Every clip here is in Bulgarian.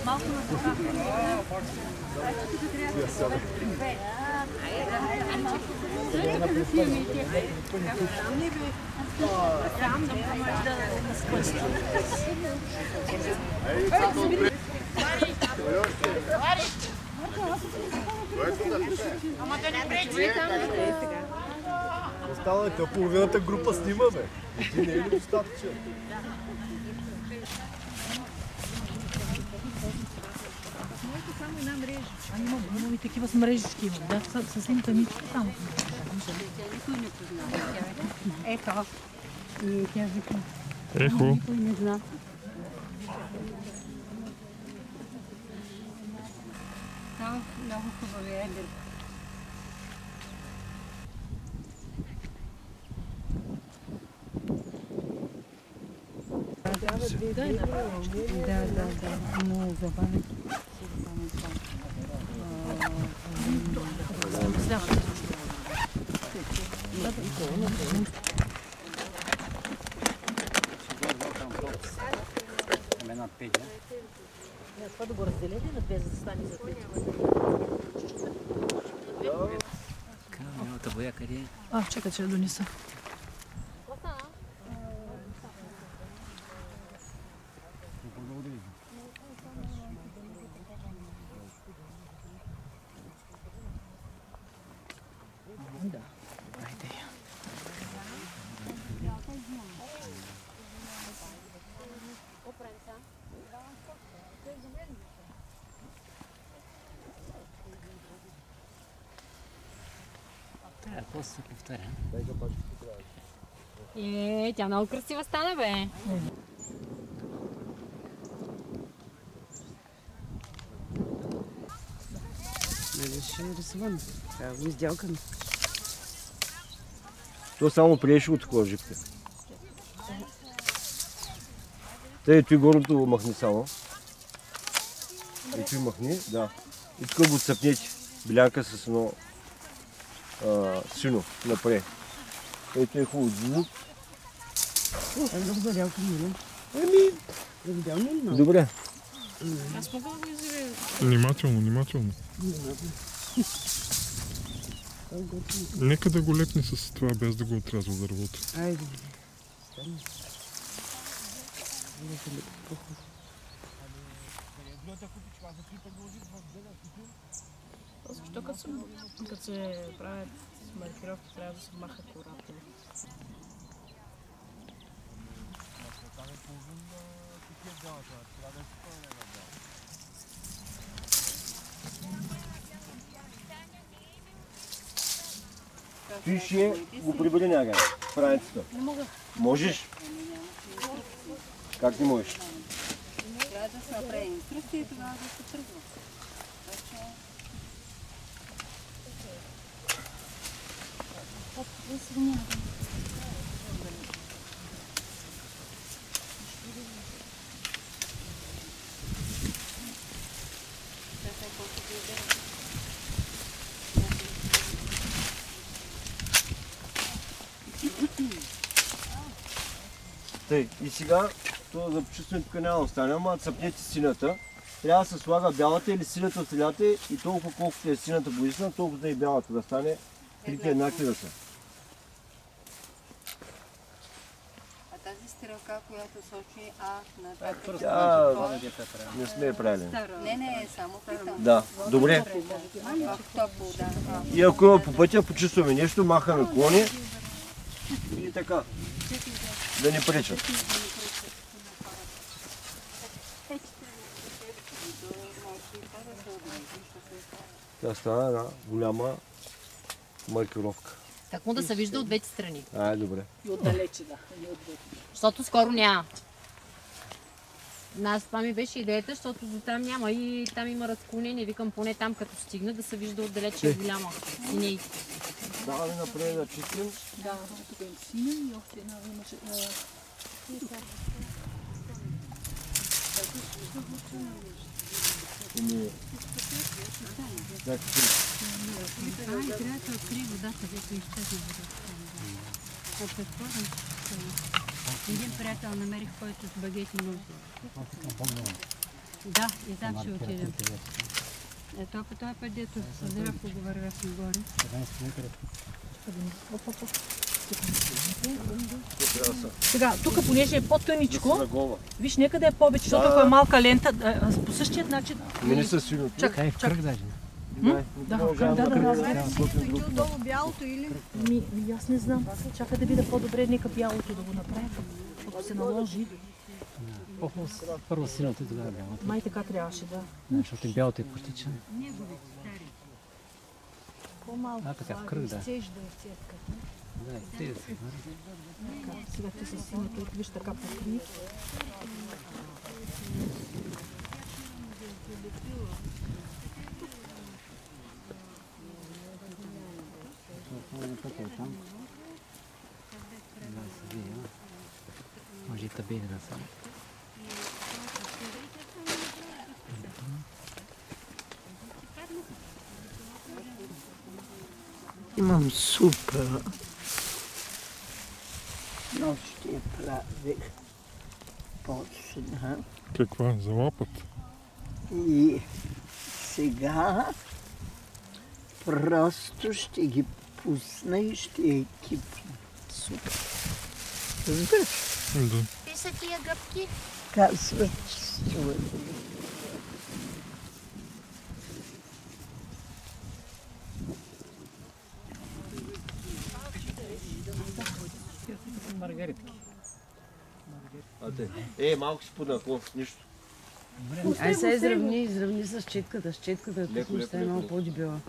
Малко на това. Там да може да скочи. Ама да не пречи там. Останалите, половината група снимаме. Ти не е ли достатъчно? Само една мрежа. Имам и такива с мрежички имам. Да, с снимка ми само. Никой не познава. Ето. И тя вика. Ехо. Никой не зна. Много хубави е. Да. Много забавно. Това да го разделете на две, за да стане за две. Камената боя къде е? Чакай, че я донеса. Да, айде. Трябва после се повторя. Тя много красива стана, бе. Нали ще рисувам? Трябва го изделкаме. То само приеше от такова жипка. Тъй, той горното махни само. И той махни, да. И тук го цъпнете. Белянка с едно сино напред. Ето е хубаво звук. Много зарялка милен. Добре. Аз мога да го изявя. Внимателно. Нека да го лепне с това, без да го отрязва дървото. Айде. Защо като се правят маркировки, трябва да се маха кората? Ти ще го прибери някъде, праницата. Не мога. Можеш? Как не можеш? Трябва да се направи инструкция и тогава да се тръгва. Тъй, и сега, това за почувстване тук няма да остане, ама цъпнете сината. Трябва да се слага бялата или сината стреляте и толкова колкото е сината боисна, толкова и бялата да стане. Трите еднакви да са. А тази стрелка, която сочи А на Тя не сме я правили. Не, само питам. Да, добре. И ако по пътя почувстваме нещо, махаме клони и така. Да не пречат. Тя стана една голяма маркировка. Так му да се вижда от двете страни. Добре. И отдалече, да. Защото скоро няма. Нас това ми беше идеята, защото до там няма и там има разклонение. Викам поне там като стигна да се вижда отдалече голяма. Синейка. Даваме напред да чистим. Да, тук е синя и още една имаше. Трябва да открие водата, дето изчезна водата. Един приятел намерих, който с багети носи. Да, и там ще отидем. Ето, по този път, дето съдира, го вървяхме горе. Сега, тук понеже е по-тъничко, виж, нека да е повече, защото ако е малка лента, по същия начин... Не са силно. Чакай, в кръг даже. Да, в кръг, да. Долу бялото или? Аз не знам. Чакай да видя по-добре, нека бялото да го направя, ако се наложи. Първо синото и тогава бялото. Май така трябваше, да. Защото и бялото е почтичен. По-малко. Така, в кръг, да. Сежда е цветка. Да, и те да се. Сега ти със синято, виж така покри. Може и табели да са. Имам супа. Нощи я правих. Почна. Каква? За лапът? И сега просто ще ги пусна и ще я кипна. Супа. Разбираш? Да. Те са тия гъбки. Казва, че струва. Маргаритки. Малко си поднакво, нищо. Ай сега изравни с четката. С четката Леко, тук ще е леко, много леко. по-дебела.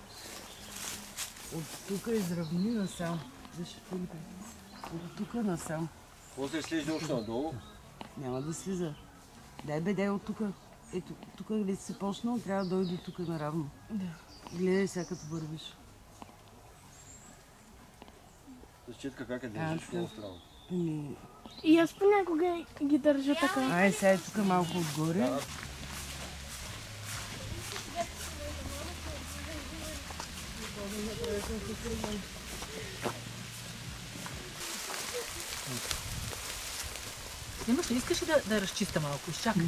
От тук изравни насам. Виж, Филипе. От тук насам. После слезе още надолу. Няма да слиза. Дай от тук. Ето, тук къде си почнал, трябва да дойде тук наравно. Да. Гледай сега като вървиш. С четка как е държиш, много странно. И аз понякога ги държа така. Ай, сега е тук малко отгоре. Имаш ли, искаш ли да разчиста малко? Изчакай.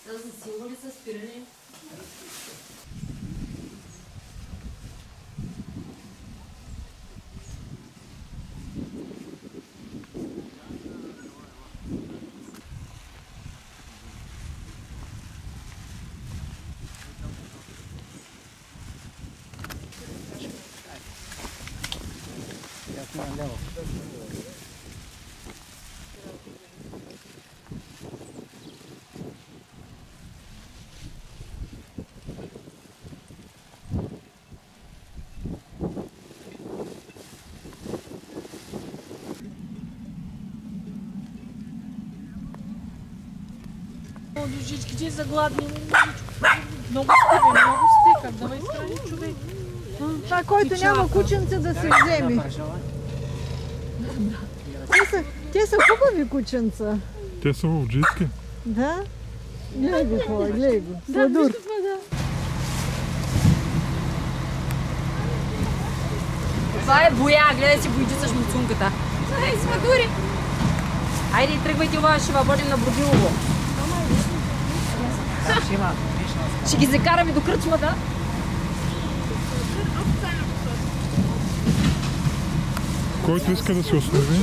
За символи са спирани. Душичките са гладни. Много сте, как да ме изхрани човек. Това, който няма кученце да се вземе. Те са хубави кученца. Те са ловджийски. Да? Гледай го това, гледай го. Сладур. Това е боя, гледай си бойджица шмуцунката. Ай, смадури! Хайде, тръгвайте, ще бъдем на Бродилово. Ще ги закараме до кръчмата. Който иска да се основи.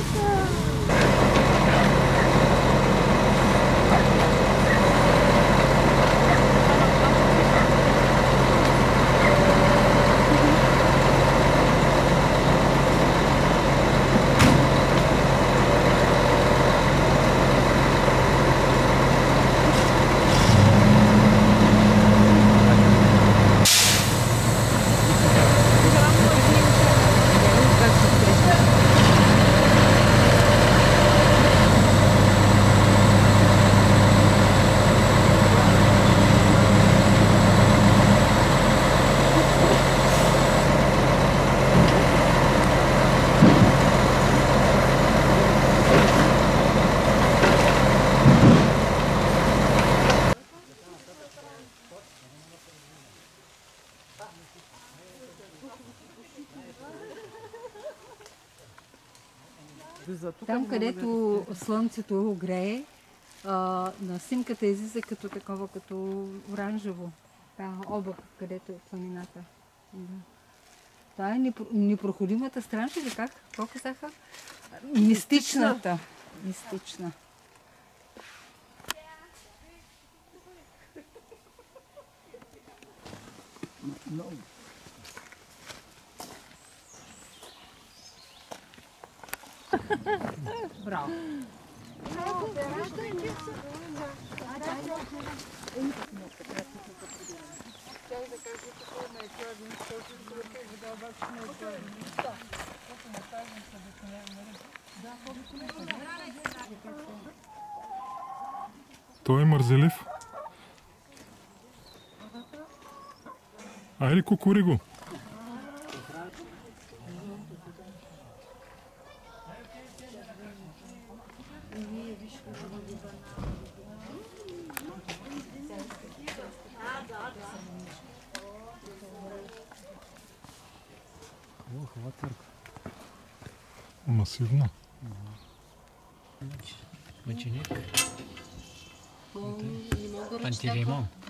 Там, където слънцето грее, на снимката излиза като такова, като оранжево. Облак, където е планината. Да. Това е непроходимата странша или как? Какво казаха? Мистичната. Мистична. Браво. Той е мързелив. Айде, кукуриго. Хубава църква. Масивна. Мъченик. Антиремонт.